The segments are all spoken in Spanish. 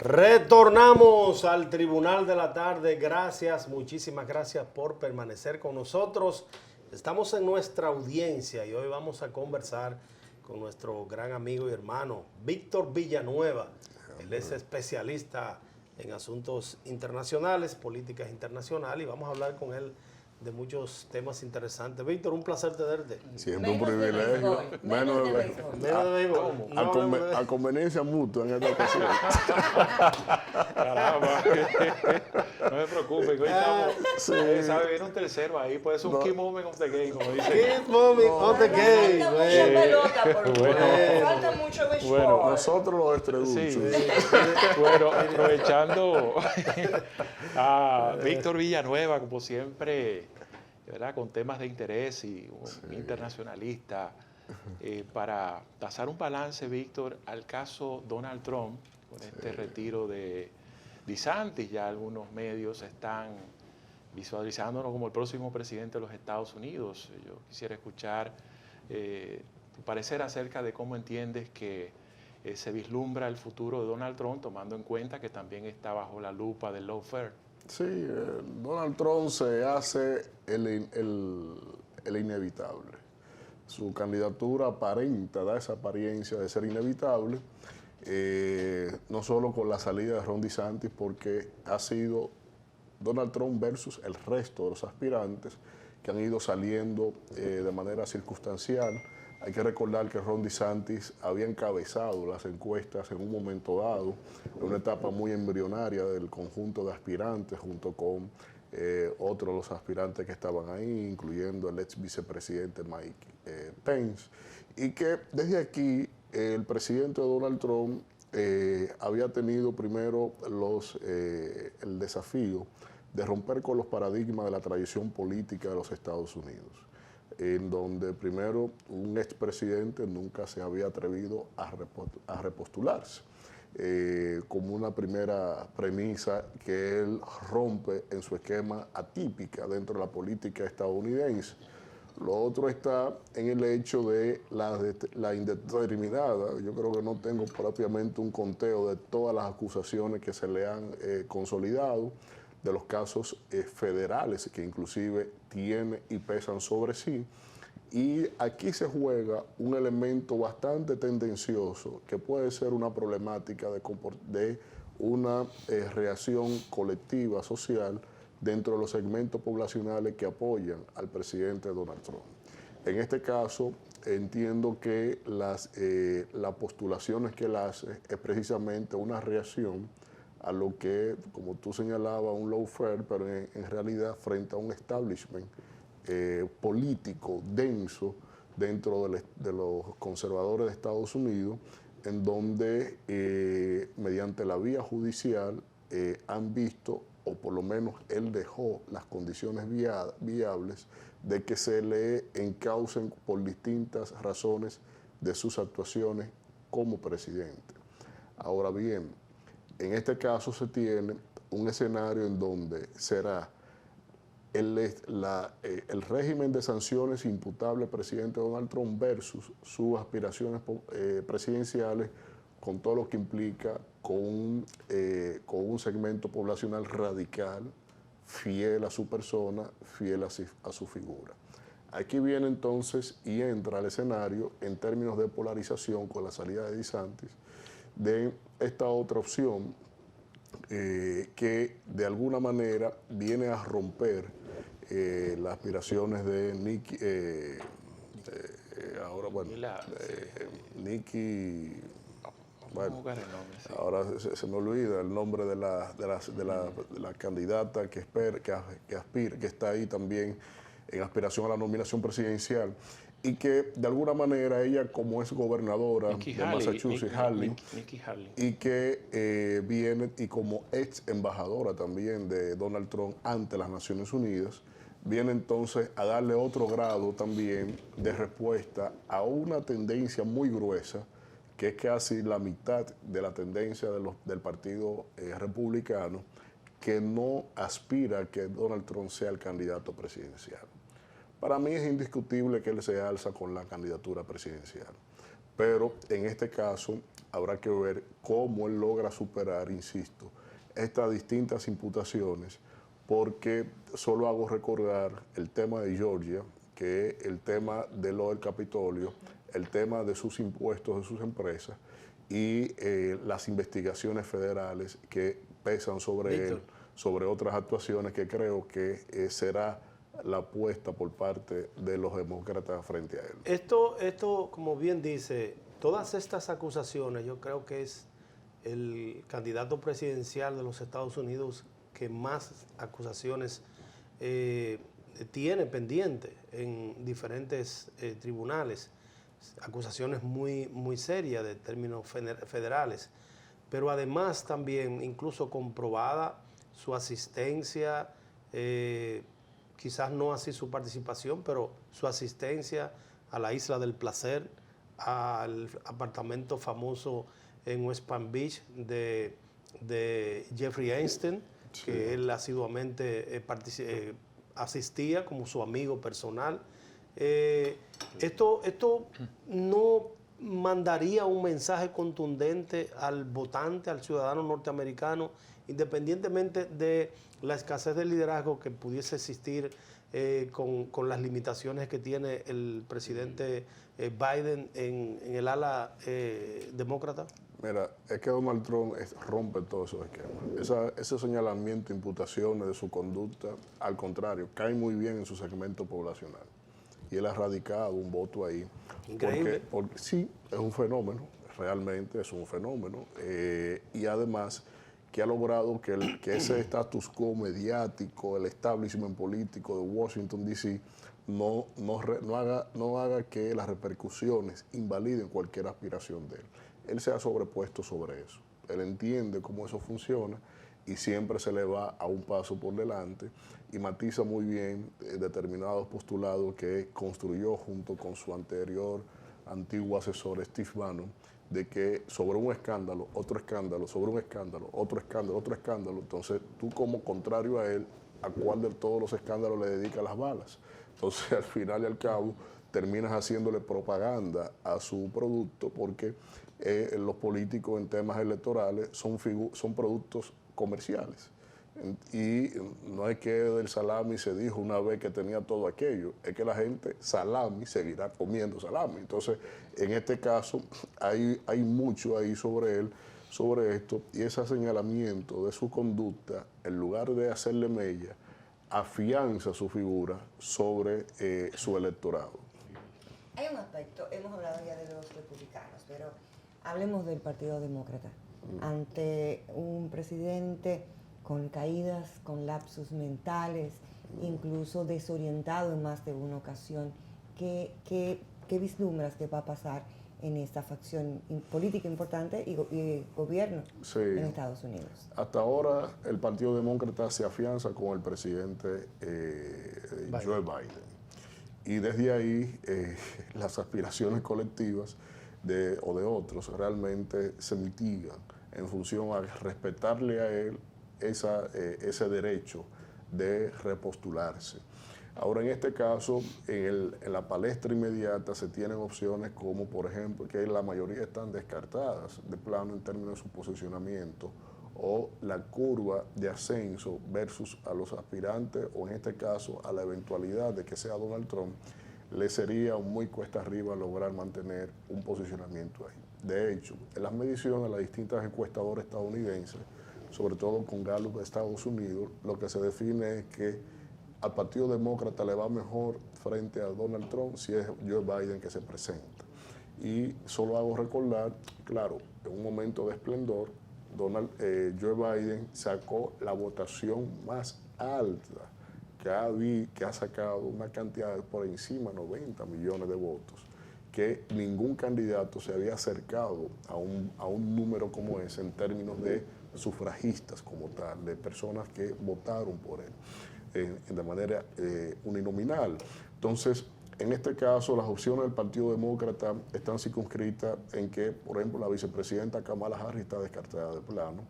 Retornamos al Tribunal de la Tarde. Gracias, muchísimas gracias por permanecer con nosotros. Estamos en nuestra audiencia y hoy vamos a conversar con nuestro gran amigo y hermano Víctor Villanueva. Él es especialista en asuntos internacionales, políticas internacionales, y vamos a hablar con él de muchos temas interesantes. Víctor, un placer tenerte. Siempre un privilegio. Menos de béisbol. A conveniencia mutua en esta ocasión. Caramba. No se preocupe, que hoy estamos, ¿sabe? Viene un tercero ahí, puede ser un key moment of the game, como dice. Key moment of the game. Falta mucha pelota, por falta mucho béisbol. Bueno, nosotros los estreduchos. Sí. Bueno, aprovechando a Víctor Villanueva, como siempre, ¿verdad? Con temas de interés y un internacionalista, para trazar un balance, Víctor, al caso Donald Trump, con este retiro de DeSantis. Ya algunos medios están visualizándolo como el próximo presidente de los Estados Unidos. Yo quisiera escuchar tu parecer acerca de cómo entiendes que se vislumbra el futuro de Donald Trump, tomando en cuenta que también está bajo la lupa del lawfare. Sí, Donald Trump se hace el inevitable. Su candidatura aparenta, da esa apariencia de ser inevitable, no solo con la salida de Ron DeSantis, porque ha sido Donald Trump versus el resto de los aspirantes que han ido saliendo de manera circunstancial. Hay que recordar que Ron DeSantis había encabezado las encuestas en un momento dado, en una etapa muy embrionaria del conjunto de aspirantes, junto con otros de los aspirantes que estaban ahí, incluyendo el ex vicepresidente Mike Pence, y que desde aquí el presidente Donald Trump había tenido primero el desafío de romper con los paradigmas de la tradición política de los Estados Unidos, en donde primero un expresidente nunca se había atrevido a repostularse, como una primera premisa que él rompe en su esquema atípica dentro de la política estadounidense. Lo otro está en el hecho de la indeterminada. Yo creo que no tengo propiamente un conteo de todas las acusaciones que se le han consolidado, de los casos federales que inclusive tiene y pesan sobre sí. Y aquí se juega un elemento bastante tendencioso que puede ser una problemática de una reacción colectiva, social, dentro de los segmentos poblacionales que apoyan al presidente Donald Trump. En este caso, entiendo que las postulaciones que él hace es precisamente una reacción a lo que, como tú señalabas, un lawfare, pero en realidad frente a un establishment político denso dentro de los conservadores de Estados Unidos, en donde mediante la vía judicial han visto, o por lo menos él dejó las condiciones viables de que se le encaucen por distintas razones de sus actuaciones como presidente. Ahora bien, en este caso se tiene un escenario en donde será el régimen de sanciones imputable al presidente Donald Trump versus sus aspiraciones presidenciales, con todo lo que implica con un segmento poblacional radical, fiel a su persona, fiel a su figura. Aquí viene entonces y entra al escenario en términos de polarización con la salida de DeSantis, de esta otra opción que de alguna manera viene a romper las aspiraciones de Nikki, Nikki, bueno, ahora se me olvida el nombre de la candidata que aspira, que está ahí también en aspiración a la nominación presidencial, y que de alguna manera ella, como es gobernadora de Massachusetts, Nikki Haley, y que viene y como ex embajadora también de Donald Trump ante las Naciones Unidas, viene entonces a darle otro grado también de respuesta a una tendencia muy gruesa, que es casi la mitad de la tendencia del Partido Republicano, que no aspira a que Donald Trump sea el candidato presidencial. Para mí es indiscutible que él se alza con la candidatura presidencial, Pero en este caso habrá que ver cómo él logra superar, insisto, estas distintas imputaciones, porque solo hago recordar el tema de Georgia, que el tema de lo del Capitolio, el tema de sus impuestos de sus empresas y las investigaciones federales que pesan sobre Víctor. él, sobre otras actuaciones que creo que será la apuesta por parte de los demócratas frente a él. Esto, como bien dice, todas estas acusaciones, yo creo que es el candidato presidencial de los Estados Unidos que más acusaciones tiene pendiente en diferentes tribunales, acusaciones muy serias de términos federales, pero además también incluso comprobada su asistencia, quizás no así su participación, pero su asistencia a la Isla del Placer, al apartamento famoso en West Palm Beach de Jeffrey Epstein, Sí. que él asiduamente asistía como su amigo personal. Esto no mandaría un mensaje contundente al votante, al ciudadano norteamericano, independientemente de la escasez de liderazgo que pudiese existir con las limitaciones que tiene el presidente Biden en el ala demócrata? Mira, es que Donald Trump rompe todos esos esquemas. Ese señalamiento, imputaciones de su conducta, al contrario, cae muy bien en su segmento poblacional. Y él ha radicado un voto ahí. Increíble. Porque sí, es un fenómeno, realmente es un fenómeno. Y además que ha logrado que ese status quo mediático, el establishment político de Washington, D.C., no haga que las repercusiones invaliden cualquier aspiración de él. Él se ha sobrepuesto sobre eso. Él entiende cómo eso funciona y siempre se le va a un paso por delante y matiza muy bien determinados postulados que construyó junto con su antiguo asesor Steve Bannon, de que sobre un escándalo, otro escándalo, sobre un escándalo, otro escándalo, otro escándalo. Entonces, tú como contrario a él, ¿a cuál de todos los escándalos le dedicas las balas? Entonces, al final y al cabo, terminas haciéndole propaganda a su producto porque los políticos en temas electorales son productos comerciales. Y no es que del salami se dijo una vez que tenía todo aquello, es que la gente salami seguirá comiendo salami. Entonces, en este caso, hay mucho ahí sobre él, sobre esto, y ese señalamiento de su conducta, en lugar de hacerle mella, afianza su figura sobre su electorado. Hay un aspecto, hemos hablado ya de los republicanos, pero hablemos del Partido Demócrata. Ante un presidente con caídas, con lapsus mentales, incluso desorientado en más de una ocasión, ¿qué vislumbras que va a pasar en esta facción política importante y gobierno en Estados Unidos? Hasta ahora el Partido Demócrata se afianza con el presidente Joe Biden. Y desde ahí las aspiraciones colectivas de otros realmente se mitigan en función a respetarle a él ese derecho de repostularse. Ahora, en este caso, en la palestra inmediata se tienen opciones como, por ejemplo, que la mayoría están descartadas de plano en términos de su posicionamiento, o la curva de ascenso versus a los aspirantes, o en este caso a la eventualidad de que sea Donald Trump, le sería muy cuesta arriba lograr mantener un posicionamiento ahí. De hecho, en las mediciones, las distintas encuestadoras estadounidenses, sobre todo con Gallup de Estados Unidos, lo que se define es que al Partido Demócrata le va mejor frente a Donald Trump si es Joe Biden que se presenta. Y solo hago recordar, claro, en un momento de esplendor, Joe Biden sacó la votación más alta que ha sacado una cantidad por encima de 90 millones de votos, que ningún candidato se había acercado a un número como ese en términos de sufragistas como tal, de personas que votaron por él de manera uninominal. Entonces, en este caso, las opciones del Partido Demócrata están circunscritas en que, por ejemplo, la vicepresidenta Kamala Harris está descartada de plano.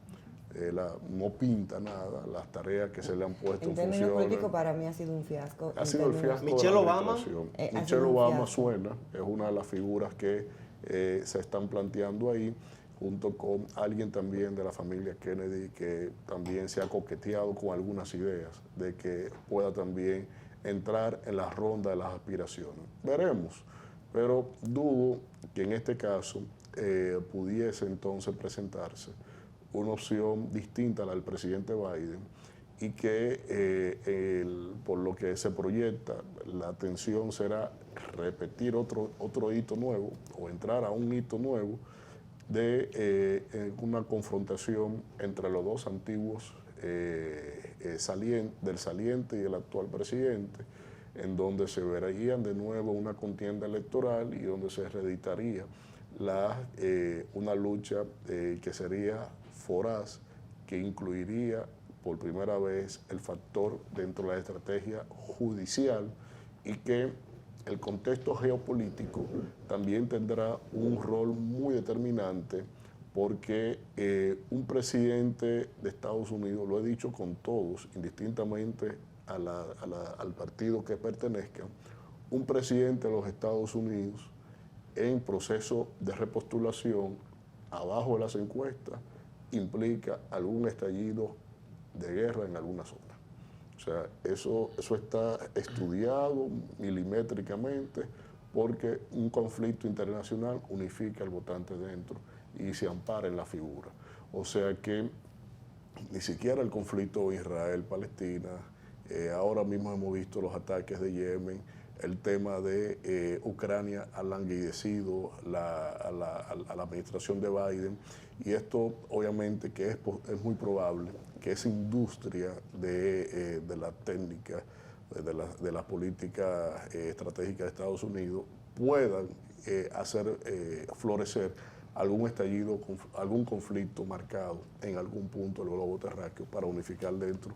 No pinta nada, las tareas que se le han puesto en términos funciones. políticos, para mí ha sido un fiasco. Ha sido el fiasco. Michelle Obama. Michelle Obama suena, es una de las figuras que se están planteando ahí, junto con alguien también de la familia Kennedy que también se ha coqueteado con algunas ideas de que pueda también entrar en la ronda de las aspiraciones. Veremos, pero dudo que en este caso pudiese entonces presentarse una opción distinta a la del presidente Biden y que por lo que se proyecta, la atención será repetir otro hito nuevo o entrar a un hito nuevo de una confrontación entre los dos antiguos del saliente y el actual presidente, en donde se verían de nuevo una contienda electoral y donde se reeditaría una lucha que sería voraz, que incluiría por primera vez el factor dentro de la estrategia judicial y que el contexto geopolítico también tendrá un rol muy determinante porque un presidente de Estados Unidos, lo he dicho con todos, indistintamente al partido que pertenezcan, un presidente de los Estados Unidos en proceso de repostulación, abajo de las encuestas, implica algún estallido de guerra en alguna zona. O sea, eso está estudiado milimétricamente porque un conflicto internacional unifica al votante dentro y se ampara en la figura. O sea que ni siquiera el conflicto Israel-Palestina, ahora mismo hemos visto los ataques de Yemen, el tema de Ucrania ha languidecido a la administración de Biden, y esto obviamente que es muy probable que esa industria de la técnica, de la política estratégica de Estados Unidos puedan hacer florecer algún estallido, algún conflicto marcado en algún punto del globo terráqueo para unificar dentro,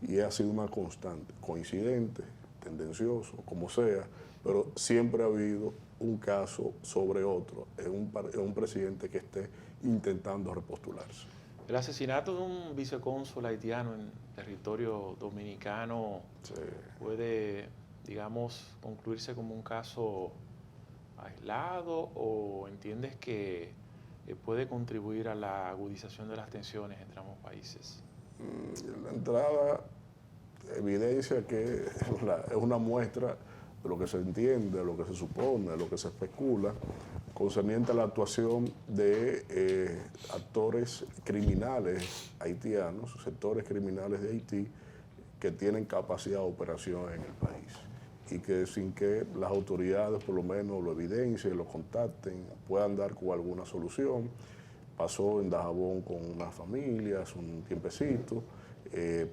y ha sido una constante, coincidente, tendencioso, como sea, pero siempre ha habido un caso sobre otro en un presidente que esté intentando repostularse. El asesinato de un vicecónsul haitiano en territorio dominicano puede, digamos, concluirse como un caso aislado, o entiendes que puede contribuir a la agudización de las tensiones entre ambos países? La entrada evidencia que es una muestra de lo que se entiende, de lo que se supone, de lo que se especula, concerniente a la actuación de actores criminales haitianos, sectores criminales de Haití, que tienen capacidad de operación en el país y que sin que las autoridades por lo menos lo evidencien, lo contacten, puedan dar con alguna solución. Pasó en Dajabón con unas familias un tiempecito,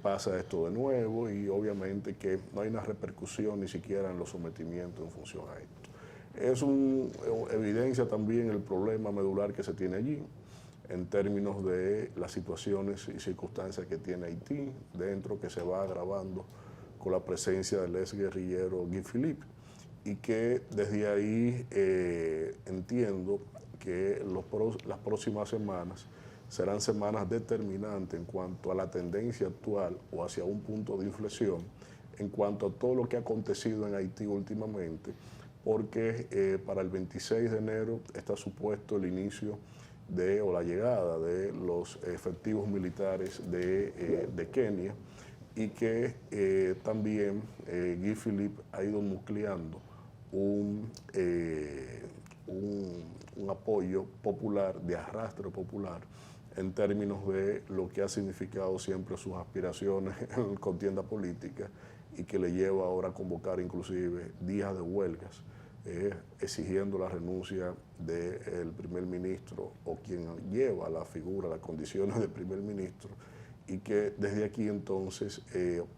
pasa esto de nuevo y obviamente que no hay una repercusión ni siquiera en los sometimientos en función a esto. Evidencia también el problema medular que se tiene allí en términos de las situaciones y circunstancias que tiene Haití dentro, que se va agravando con la presencia del ex guerrillero Guy Philippe, y que desde ahí entiendo que las próximas semanas serán semanas determinantes en cuanto a la tendencia actual o hacia un punto de inflexión en cuanto a todo lo que ha acontecido en Haití últimamente, porque para el 26 de enero está supuesto el inicio o la llegada de los efectivos militares de Kenia, y que también Guy Philippe ha ido nucleando un apoyo popular, de arrastre popular, en términos de lo que ha significado siempre sus aspiraciones en la contienda política, y que le lleva ahora a convocar inclusive días de huelgas, exigiendo la renuncia del primer ministro o quien lleva la figura, las condiciones del primer ministro, y que desde aquí entonces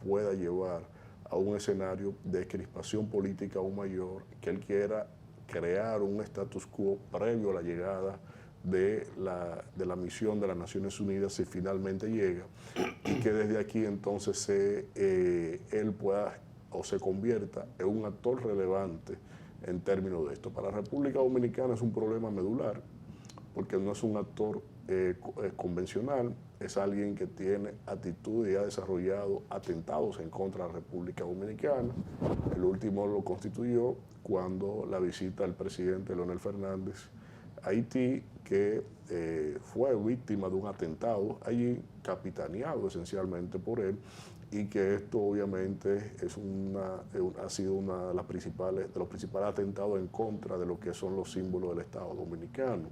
pueda llevar a un escenario de crispación política aún mayor, que él quiera crear un status quo previo a la llegada de la misión de las Naciones Unidas, si finalmente llega, y que desde aquí entonces él pueda o se convierta en un actor relevante en términos de esto. Para la República Dominicana es un problema medular, porque no es un actor convencional, es alguien que tiene actitud y ha desarrollado atentados en contra de la República Dominicana. El último lo constituyó cuando la visita del presidente Leonel Fernández Haití, que fue víctima de un atentado allí, capitaneado esencialmente por él, y que esto obviamente ha sido uno de los principales atentados en contra de lo que son los símbolos del Estado Dominicano.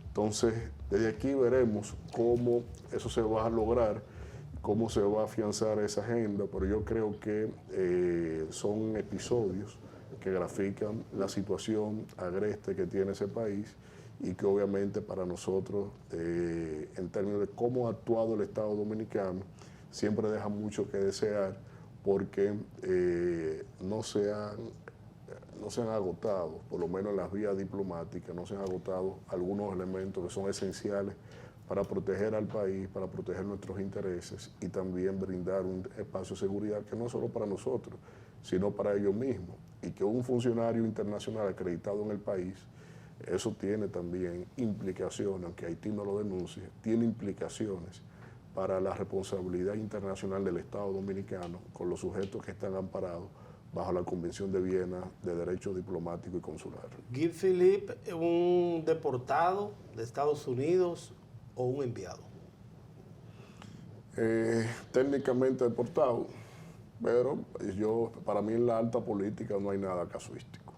Entonces, desde aquí veremos cómo eso se va a lograr, cómo se va a afianzar esa agenda, pero yo creo que son episodios que grafican la situación agreste que tiene ese país y que obviamente para nosotros, en términos de cómo ha actuado el Estado Dominicano, siempre deja mucho que desear porque no se han agotado, por lo menos en las vías diplomáticas, no se han agotado algunos elementos que son esenciales para proteger al país, para proteger nuestros intereses y también brindar un espacio de seguridad que no solo para nosotros, sino para ellos mismos. Y que un funcionario internacional acreditado en el país, eso tiene también implicaciones, aunque Haití no lo denuncie, tiene implicaciones para la responsabilidad internacional del Estado Dominicano con los sujetos que están amparados bajo la Convención de Viena de Derecho Diplomático y Consular. Guy Philippe, ¿un deportado de Estados Unidos o un enviado? Técnicamente deportado, pero para mí en la alta política no hay nada casuístico.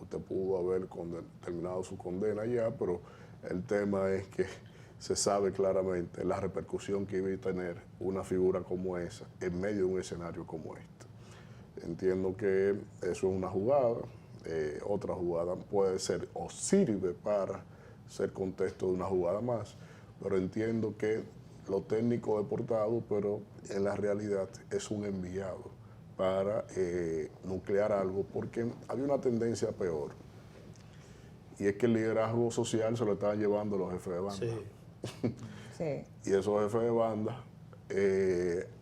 Usted pudo haber terminado su condena ya, pero el tema es que se sabe claramente la repercusión que iba a tener una figura como esa en medio de un escenario como este. Entiendo que eso es una jugada, otra jugada puede ser o sirve para ser contexto de una jugada más, pero entiendo que lo técnico deportado, pero en la realidad es un enviado para nuclear algo, porque había una tendencia peor, y es que el liderazgo social se lo estaban llevando los jefes de banda. Sí. Sí. Y esos jefes de banda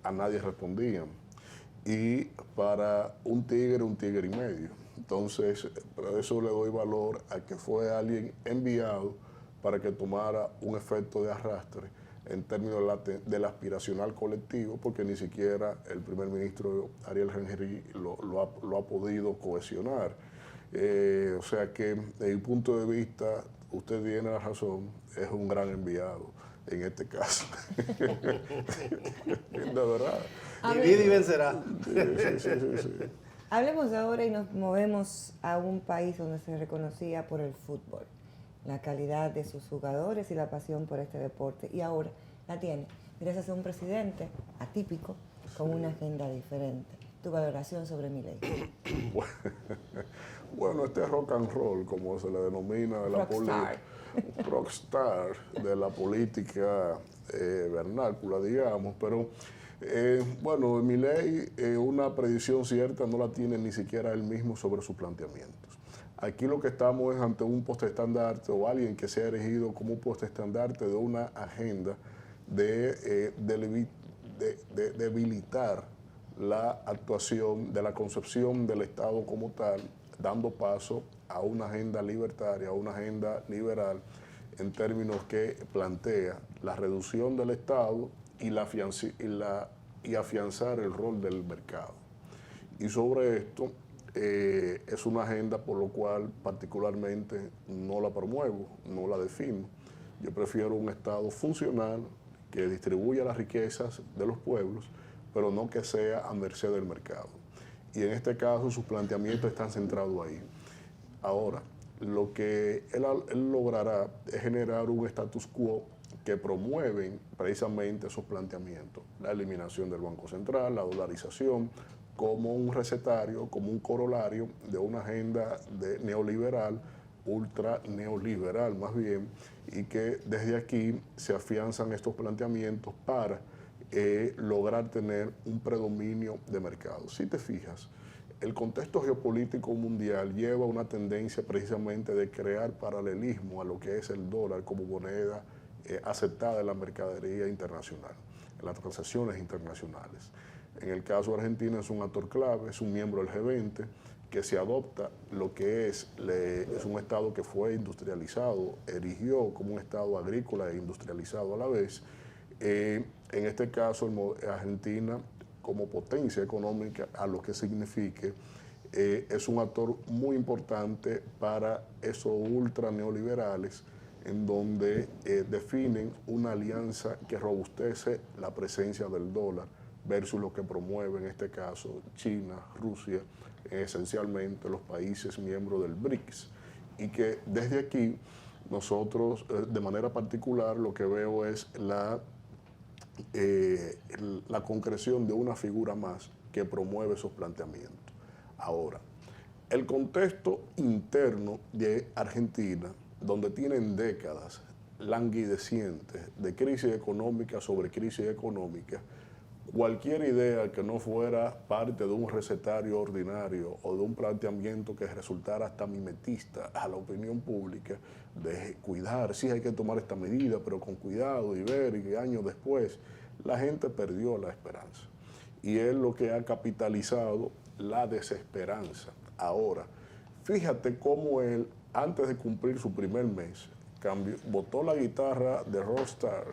a nadie respondían. Y para un tigre y medio. Entonces, por eso le doy valor a que fue alguien enviado para que tomara un efecto de arrastre en términos del aspiracional colectivo, porque ni siquiera el primer ministro Ariel Henry lo ha podido cohesionar. O sea que, desde mi punto de vista, usted tiene la razón, es un gran enviado en este caso. De verdad. Divide y vencerá. Sí. Hablemos ahora y nos movemos a un país donde se reconocía por el fútbol, la calidad de sus jugadores y la pasión por este deporte. Y ahora la tiene, gracias a un presidente atípico con una agenda diferente. Tu valoración sobre Milei. Bueno, este rock and roll, como se le denomina, de la rockstar de la política vernácula, digamos, pero bueno, Milei, una predicción cierta no la tiene ni siquiera él mismo sobre sus planteamientos. Aquí lo que estamos es ante un postestandarte o alguien que se ha erigido como un postestandarte de una agenda de debilitar la actuación de la concepción del Estado como tal, dando paso a una agenda libertaria, a una agenda liberal, en términos que plantea la reducción del Estado y afianzar el rol del mercado. Y sobre esto es una agenda por lo cual particularmente no la promuevo, no la defino. Yo prefiero un Estado funcional que distribuya las riquezas de los pueblos, pero no que sea a merced del mercado. Y en este caso sus planteamientos están centrados ahí. Ahora, lo que él logrará es generar un status quo que promueven precisamente esos planteamientos. La eliminación del Banco Central, la dolarización, como un recetario, como un corolario de una agenda neoliberal, ultra neoliberal más bien, y que desde aquí se afianzan estos planteamientos para lograr tener un predominio de mercado. Si te fijas, el contexto geopolítico mundial lleva una tendencia precisamente de crear paralelismo a lo que es el dólar como moneda aceptada en la mercadería internacional, en las transacciones internacionales. En el caso de Argentina es un actor clave, es un miembro del G20, que se adopta lo que es un Estado que fue industrializado, erigió como un Estado agrícola e industrializado a la vez. En este caso, Argentina como potencia económica, a lo que signifique, es un actor muy importante para esos ultra neoliberales en donde definen una alianza que robustece la presencia del dólar versus lo que promueve en este caso China, Rusia, esencialmente los países miembros del BRICS. Y que desde aquí nosotros, de manera particular, lo que veo es la concreción de una figura más que promueve esos planteamientos. Ahora, el contexto interno de Argentina, donde tienen décadas languidecientes de crisis económica sobre crisis económica, cualquier idea que no fuera parte de un recetario ordinario o de un planteamiento que resultara hasta mimetista a la opinión pública, de cuidar, sí hay que tomar esta medida, pero con cuidado y ver, y años después, la gente perdió la esperanza. Y es lo que ha capitalizado la desesperanza. Ahora, fíjate cómo él, antes de cumplir su primer mes, botó la guitarra de rockstar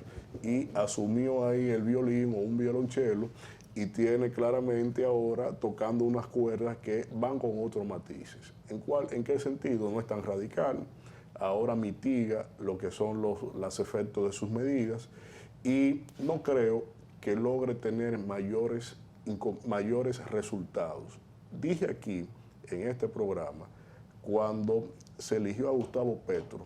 y asumió ahí el violín o un violonchelo y tiene claramente ahora tocando unas cuerdas que van con otros matices. ¿En qué sentido? No es tan radical, ahora mitiga lo que son los efectos de sus medidas y no creo que logre tener mayores resultados. Dije aquí, en este programa, cuando se eligió a Gustavo Petro,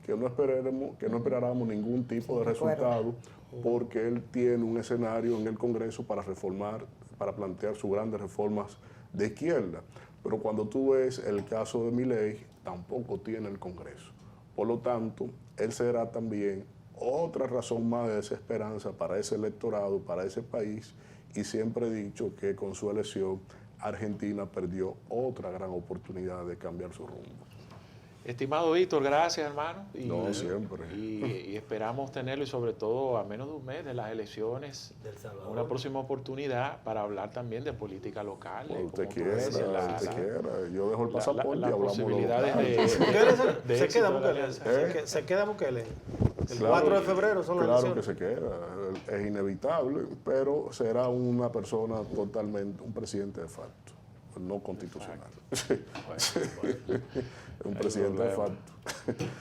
que no esperáramos ningún tipo de resultado porque él tiene un escenario en el Congreso para reformar, para plantear sus grandes reformas de izquierda. Pero cuando tú ves el caso de Milei, tampoco tiene el Congreso. Por lo tanto, él será también otra razón más de desesperanza para ese electorado, para ese país, y siempre he dicho que con su elección Argentina perdió otra gran oportunidad de cambiar su rumbo. Estimado Víctor, gracias, hermano. No, siempre. Y esperamos tenerlo, y sobre todo a menos de un mes de las elecciones, una próxima oportunidad para hablar también de política local. Usted quiera. Yo dejo el pasaporte y hablamos posibilidades de se queda Bukele. Se queda Bukele. El 4 de febrero son las elecciones. Claro que se queda. Es inevitable, pero será una persona totalmente, un presidente de facto, no constitucional. Un presidente de facto.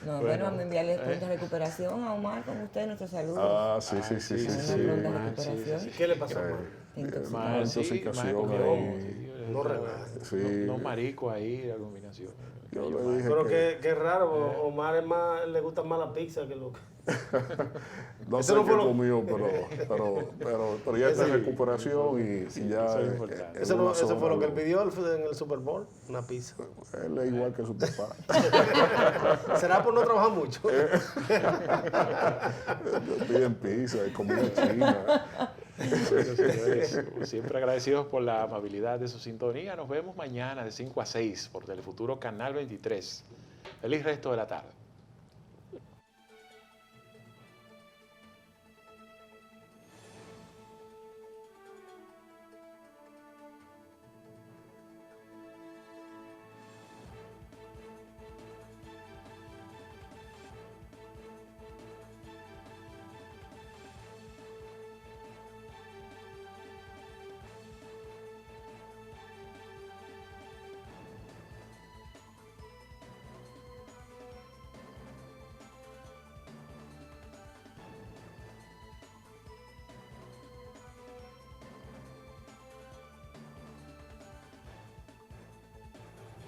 No, bueno, me enviarle pronta recuperación a Omar con usted, nuestro saludo. Ah, sí. Pronta recuperación. ¿Qué le pasó a Omar? Una intoxicación ahí. No marico ahí, la combinación. Yo le dije pero qué raro, Omar le gusta más la pizza que lo que... No sé qué comió, pero ya está en recuperación y ya... Eso fue lo que él pidió en el Super Bowl, una pizza. Él es igual que su papá. ¿Será por no trabajar mucho? Piden pizza y comida china. Bueno, señores, siempre agradecidos por la amabilidad de su sintonía. Nos vemos mañana de 5 a 6 por Telefuturo Canal 23. Feliz resto de la tarde.